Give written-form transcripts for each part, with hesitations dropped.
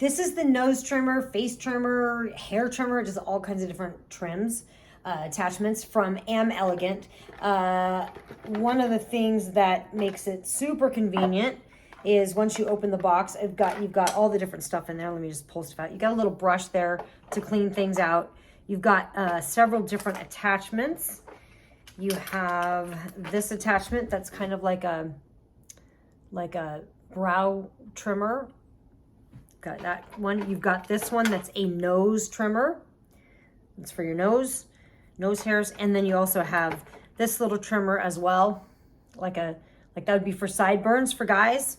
This is the nose trimmer, face trimmer, hair trimmer, just all kinds of different trims, attachments from AmElegant. One of the things that makes it super convenient is once you open the box, you've got all the different stuff in there. Let me just pull stuff out. You got a little brush there to clean things out. You've got several different attachments. You have this attachment that's kind of like a brow trimmer. Got that one. You've got this one that's a nose trimmer. It's for your nose hairs. And then you also have this little trimmer as well. Like that would be for sideburns for guys,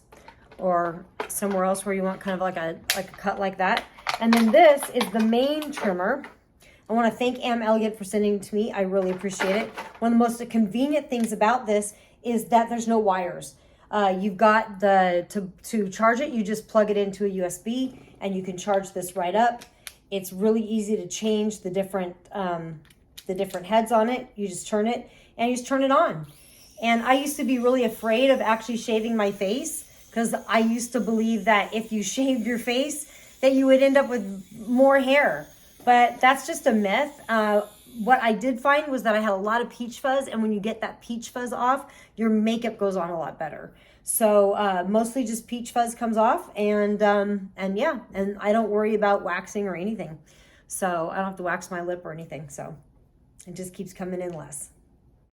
or somewhere else where you want kind of like a cut like that. And then this is the main trimmer. I want to thank AmElegant for sending it to me. I really appreciate it. One of the most convenient things about this is that there's no wires. You've got to charge it, you just plug it into a USB and you can charge this right up. It's really easy to change the different heads on it. You just turn it and you just turn it on. And I used to be really afraid of actually shaving my face because I used to believe that if you shaved your face that you would end up with more hair. But that's just a myth. What I did find was that I had a lot of peach fuzz, and when you get that peach fuzz off, your makeup goes on a lot better. So mostly just peach fuzz comes off, and yeah, and I don't worry about waxing or anything. So I don't have to wax my lip or anything. So it just keeps coming in less.